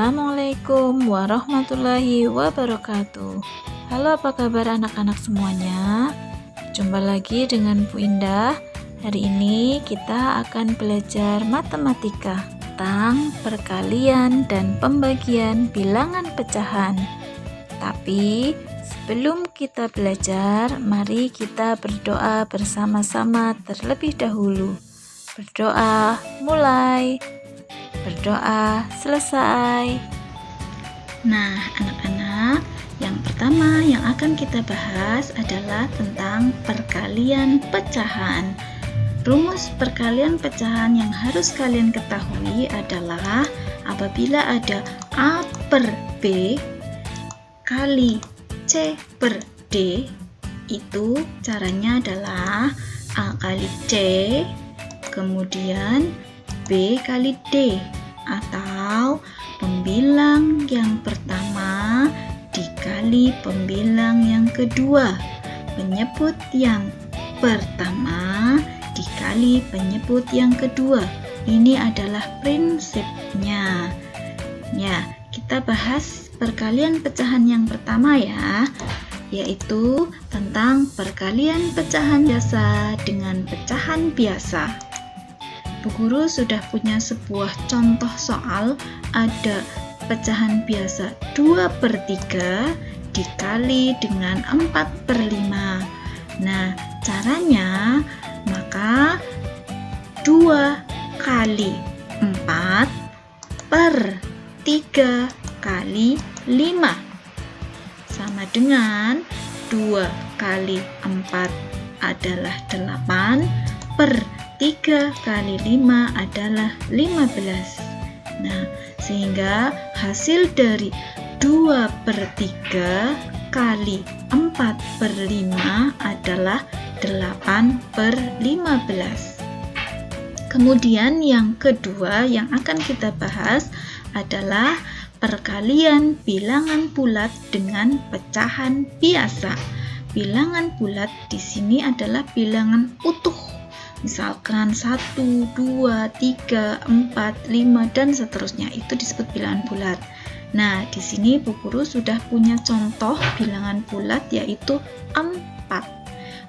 Assalamualaikum warahmatullahi wabarakatuh. Halo, apa kabar anak-anak semuanya? Jumpa lagi dengan Bu Indah. Hari ini kita akan belajar matematika tentang perkalian dan pembagian bilangan pecahan. Tapi sebelum kita belajar, mari kita berdoa bersama-sama terlebih dahulu. Berdoa mulai. Berdoa selesai. Nah, anak-anak, yang pertama yang akan kita bahas adalah tentang perkalian pecahan. Rumus perkalian pecahan yang harus kalian ketahui adalah apabila ada A per B kali C per D, itu caranya adalah A kali C, kemudian B kali D, atau pembilang yang pertama dikali pembilang yang kedua, penyebut yang pertama dikali penyebut yang kedua. Ini adalah prinsipnya. Ya, kita bahas perkalian pecahan yang pertama ya, yaitu tentang perkalian pecahan biasa dengan pecahan biasa. Bu Guru sudah punya sebuah contoh soal, ada pecahan biasa 2/3 dikali dengan 4/5. Nah, caranya maka 2 kali 4 per 3 kali 5 sama dengan 2 kali 4 adalah 8 per 3 kali 5 adalah 15. Nah, sehingga hasil dari 2/3 kali 4/5 adalah 8/15. Kemudian yang kedua yang akan kita bahas adalah perkalian bilangan bulat dengan pecahan biasa. Bilangan bulat di sini adalah bilangan utuh. Misalkan 1, 2, 3, 4, 5 dan seterusnya, itu disebut bilangan bulat. Nah, di sini Bu Guru sudah punya contoh bilangan bulat yaitu 4.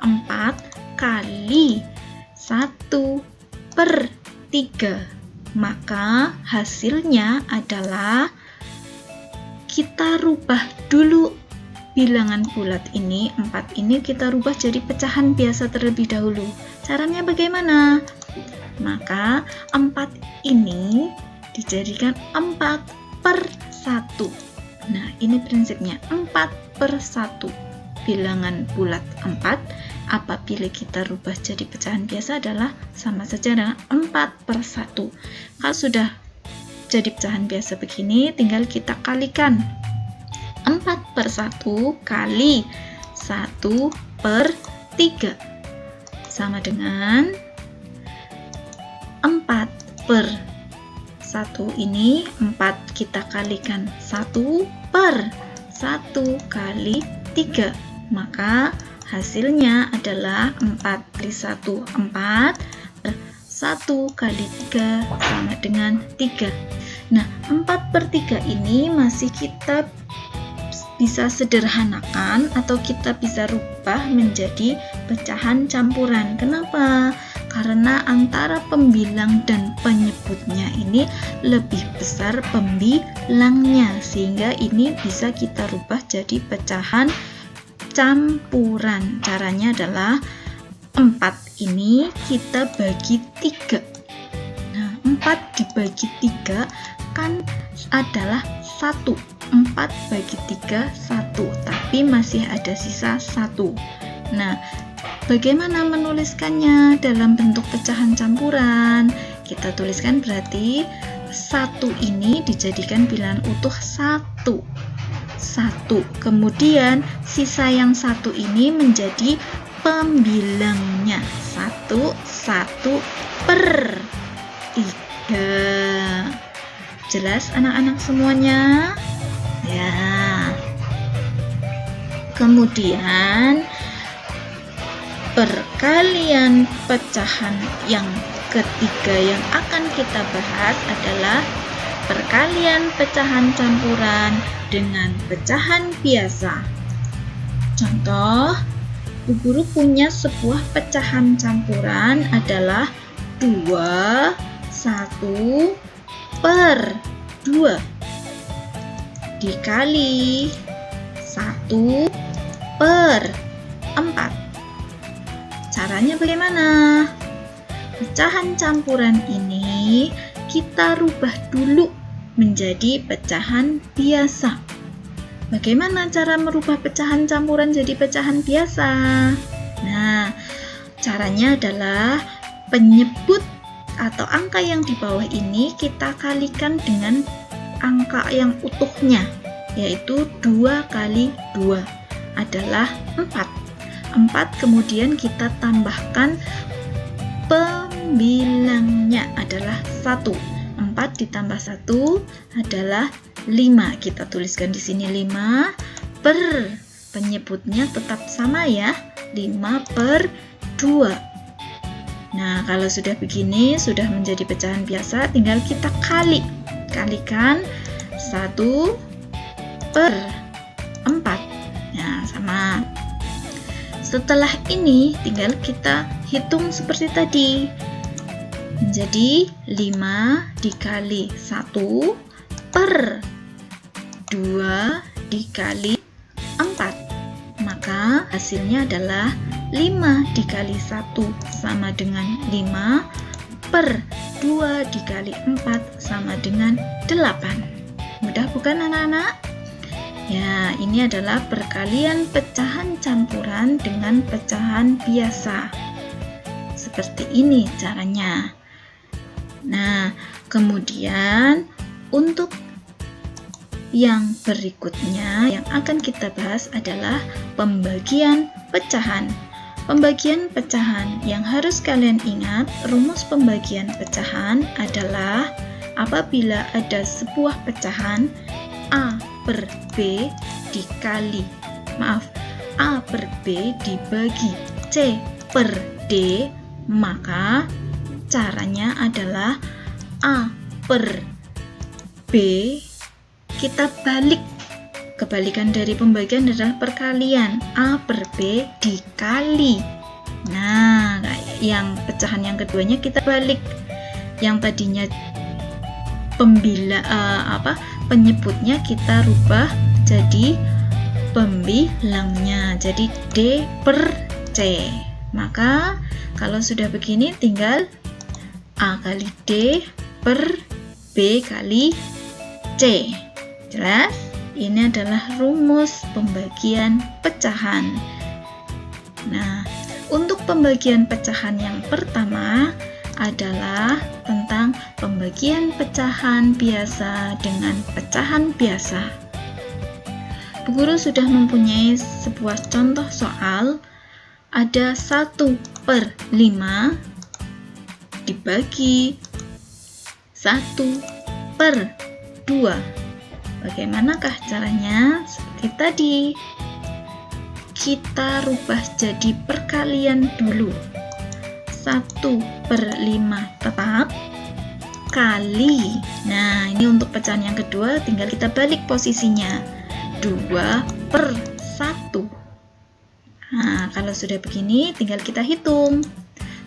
4 kali 1/3. Maka hasilnya adalah kita rubah dulu bilangan bulat ini, 4 ini kita rubah jadi pecahan biasa terlebih dahulu. Caranya bagaimana? Maka 4 ini dijadikan 4/1. Nah, ini prinsipnya 4/1. Bilangan bulat 4 apabila kita rubah jadi pecahan biasa adalah sama saja dengan 4/1. Kalau sudah jadi pecahan biasa begini, tinggal kita kalikan. 4/1 kali 1/3 sama dengan 4/1 ini 4 kita kalikan 1/1 kali 3, maka hasilnya adalah 4 kali 1 4 per 1 kali 3 sama dengan 3. Nah, 4/3 ini masih kita bisa sederhanakan atau kita bisa rubah menjadi pecahan campuran. Kenapa? Karena antara pembilang dan penyebutnya ini lebih besar pembilangnya, sehingga ini bisa kita rubah jadi pecahan campuran. Caranya adalah 4 ini kita bagi 3. Nah, 4 dibagi 3 kan adalah 1. 4 bagi 3, 1, tapi masih ada sisa 1. Nah, bagaimana menuliskannya dalam bentuk pecahan campuran? Kita tuliskan berarti 1 ini dijadikan bilangan utuh 1. Kemudian sisa yang 1 ini menjadi pembilangnya. 1/3. Jelas anak-anak semuanya? Ya. Kemudian perkalian pecahan yang ketiga yang akan kita bahas adalah perkalian pecahan campuran dengan pecahan biasa. Contoh, Bu Guru punya sebuah pecahan campuran adalah 2, 1 per 2 dikali 1 per 4. Caranya bagaimana? Pecahan campuran ini kita rubah dulu menjadi pecahan biasa. Bagaimana cara merubah pecahan campuran jadi pecahan biasa? Nah, caranya adalah penyebut atau angka yang di bawah ini kita kalikan dengan angka yang utuhnya, yaitu 2 kali 2 adalah 4. 4 kemudian kita tambahkan pembilangnya adalah 1. 4 ditambah 1 adalah 5. Kita tuliskan di sini 5 per, penyebutnya tetap sama ya, 5 per 2. Nah, kalau sudah begini, sudah menjadi pecahan biasa, tinggal kita kalikan 1 per 4. Nah, sama. Setelah ini tinggal kita hitung seperti tadi. Menjadi 5 dikali 1 per 2 dikali 4. Maka hasilnya adalah 5 dikali 1 sama dengan 5 per 2 dikali 4 sama dengan 8. Mudah bukan anak-anak? Ya, ini adalah perkalian pecahan campuran dengan pecahan biasa. Seperti ini caranya. Nah, kemudian untuk yang berikutnya yang akan kita bahas adalah pembagian pecahan. Pembagian pecahan yang harus kalian ingat, rumus pembagian pecahan adalah apabila ada sebuah pecahan A per B dikali, A per B dibagi C per D, maka caranya adalah A per B kita balik. Kebalikan dari pembagian adalah perkalian, A per B dikali. Nah, yang pecahan yang keduanya kita balik. Yang tadinya penyebutnya kita rubah jadi pembilangnya, jadi D per C. Maka kalau sudah begini tinggal A kali D per B kali C. Jelas? Ini adalah rumus pembagian pecahan. Nah, untuk pembagian pecahan yang pertama adalah tentang pembagian pecahan biasa dengan pecahan biasa. Bu Guru sudah mempunyai sebuah contoh soal. Ada 1 per 5 dibagi 1 per 2. Bagaimanakah caranya? Seperti tadi, kita rubah jadi perkalian dulu. 1 per 5 tetap kali. Nah, ini untuk pecahan yang kedua tinggal kita balik posisinya. 2 per 1. Nah, kalau sudah begini tinggal kita hitung.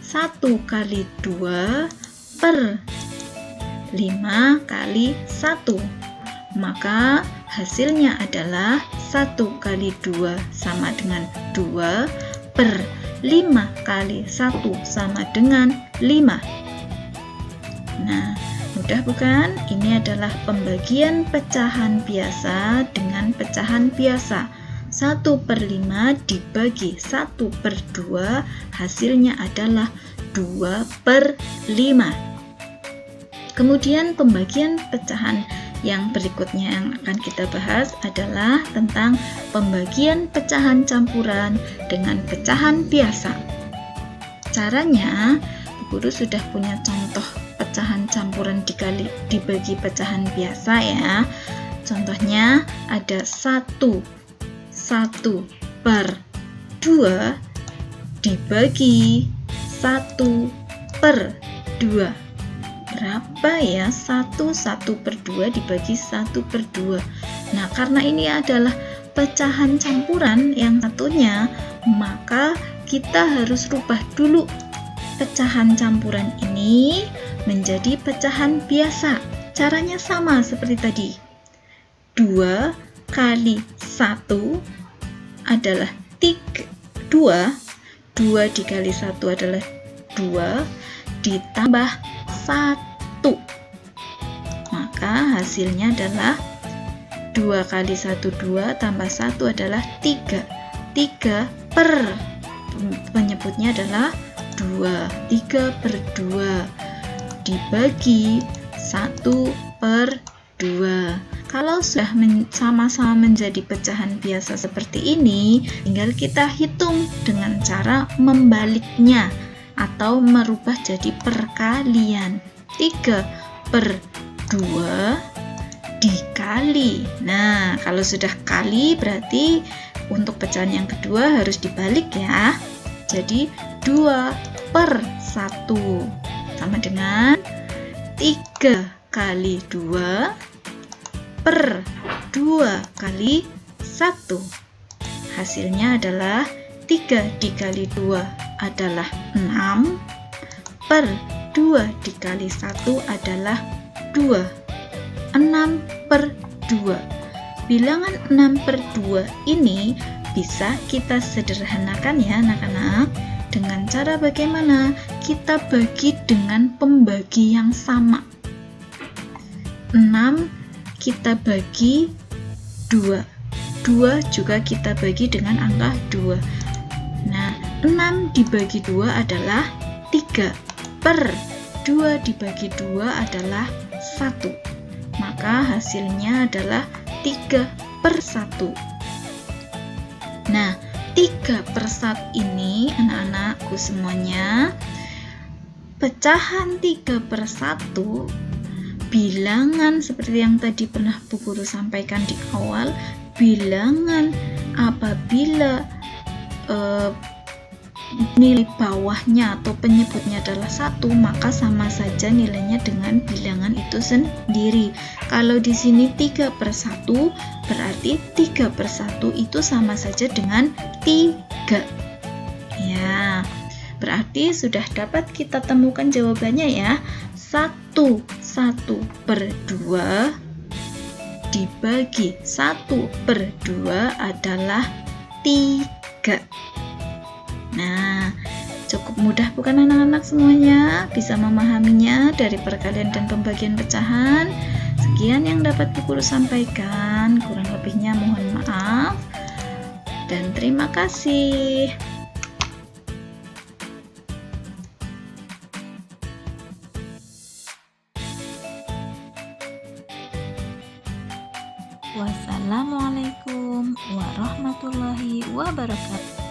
1 kali 2 per 5 kali 1. Maka hasilnya adalah 1 kali 2 sama dengan 2 per 5 kali 1 sama dengan 5. Nah, mudah bukan? Ini adalah pembagian pecahan biasa dengan pecahan biasa. 1 per 5 dibagi 1 per 2, hasilnya adalah 2 per 5. Kemudian pembagian pecahan yang berikutnya yang akan kita bahas adalah tentang pembagian pecahan campuran dengan pecahan biasa. Caranya, Bu Guru sudah punya contoh pecahan campuran dibagi pecahan biasa ya. Contohnya ada 1 per 2 dibagi 1 per 2. berapa ya 1/2 dibagi 1/2? Nah, karena ini adalah pecahan campuran yang satunya, maka kita harus rubah dulu pecahan campuran ini menjadi pecahan biasa. Caranya sama seperti tadi. 2 kali 1 adalah 3. 2 dikali 1 adalah 2 ditambah 1. Maka hasilnya adalah 2 kali 1 2 tambah 1 /3. 3 per penyebutnya adalah 2. 3/2 dibagi 1/2. Kalau sudah sama-sama menjadi pecahan biasa seperti ini, tinggal kita hitung dengan cara membaliknya atau merubah jadi perkalian. 3/2 dikali. Nah, kalau sudah kali berarti untuk pecahan yang kedua harus dibalik ya. Jadi 2/1 sama dengan 3 kali 2 per 2 kali 1. Hasilnya adalah 3 dikali 2 adalah 6 per 2 dikali 1 adalah 2. 6/2. Bilangan 6/2 ini bisa kita sederhanakan ya anak-anak. Dengan cara bagaimana? Kita bagi dengan pembagi yang sama. 6 kita bagi 2. 2 juga kita bagi dengan angka 2. Nah, 6 dibagi 2 adalah 3. Per 2 dibagi 2 adalah 1. Maka hasilnya adalah 3/1. Nah, 3/1 ini anak-anakku semuanya, pecahan 3/1 bilangan seperti yang tadi pernah Bu Guru sampaikan di awal, bilangan apabila nilai bawahnya atau penyebutnya adalah 1, maka sama saja nilainya dengan bilangan itu sendiri. Kalau di sini 3/1 berarti 3/1 itu sama saja dengan 3. Ya, berarti sudah dapat kita temukan jawabannya ya. 1/2 dibagi 1/2 adalah 3. Nah, cukup mudah bukan anak-anak semuanya? Bisa memahaminya dari perkalian dan pembagian pecahan. Sekian yang dapat Bu Guru sampaikan, kurang lebihnya mohon maaf dan terima kasih. Wassalamualaikum warahmatullahi wabarakatuh.